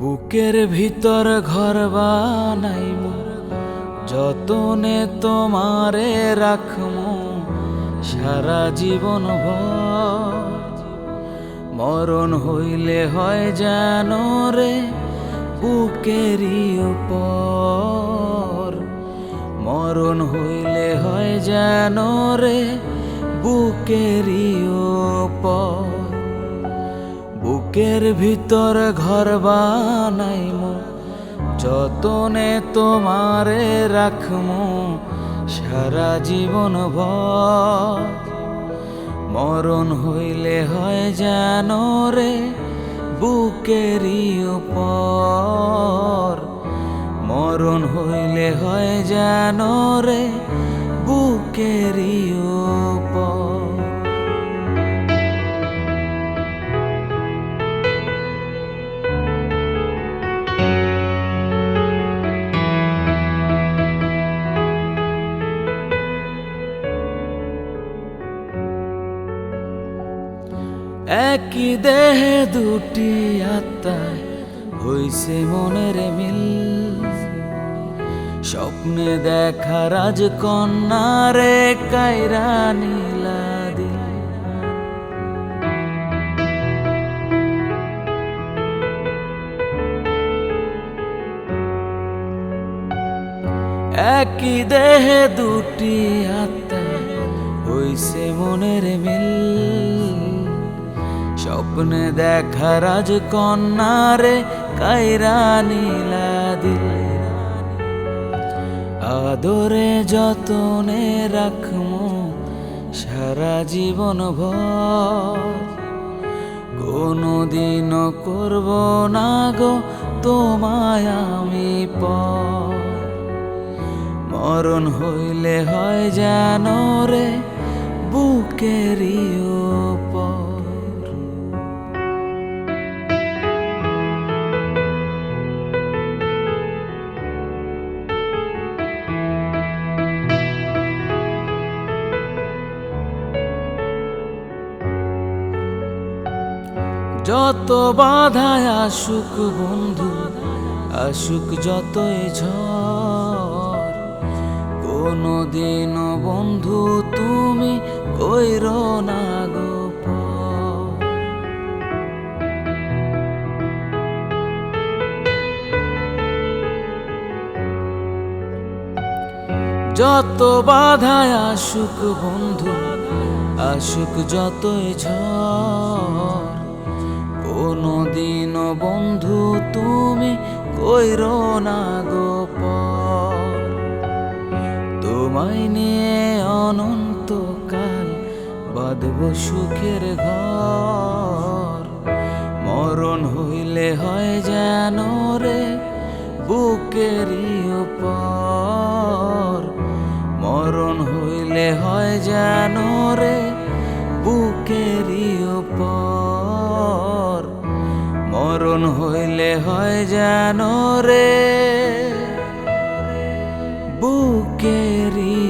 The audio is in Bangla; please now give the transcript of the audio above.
বুকের ভিতর ঘর বানাইমু, যতনে তোমারে রাখমু সারা জীবন ভর। মরণ হইলে হয় যেন রে বুকেরই উপর, মরণ হইলে হয় যেন রে বুকেরই উপর। বুকের ভিতর ঘর বানাইমু, যতনে তোমারে রাখমু সারা জীবন ভর। মরণ হইলে হয় যেন রে বুকেরই উপর, মরণ হইলে হয় যেন রে বুকেরই উপর। একই দেহে দুটি আত্মায় হইছে মনের মিল, স্বপ্নে দেখা রাজকন্যা রে কায়রা নীলা দিল। একই দেহে দুটি আত্মায় হইছে মনের মিল, স্বপ্নে দেখা রাজকন্যা রে কায়রা নীলা দিল। আদরে যতনে রাখমু সারা জীবন ভর, কোনদিন করব না গো তোমায় আমি পর। মরণ হইলে হয় যেন রে বুকেরই উপর। যত বাধায় আসুক বন্ধু, আসুক যতই ঝড়, কোনদিন বন্ধু তুমি কইরো না গো পর। যত বাধায় আসুক বন্ধু, আসুক যতই ঝড়, কোনদিন বন্ধু তুমি কইরো না গো পর। তোমায় নিয়ে অনন্তকাল বাঁধব সুখের ঘর। মরণ হইলে হয় যেন রে বুকেরই উপর, মরণ হইলে হয় যেন রে বুকেরই উপর, মরণ হইলে হয় যেন রে বুকেরই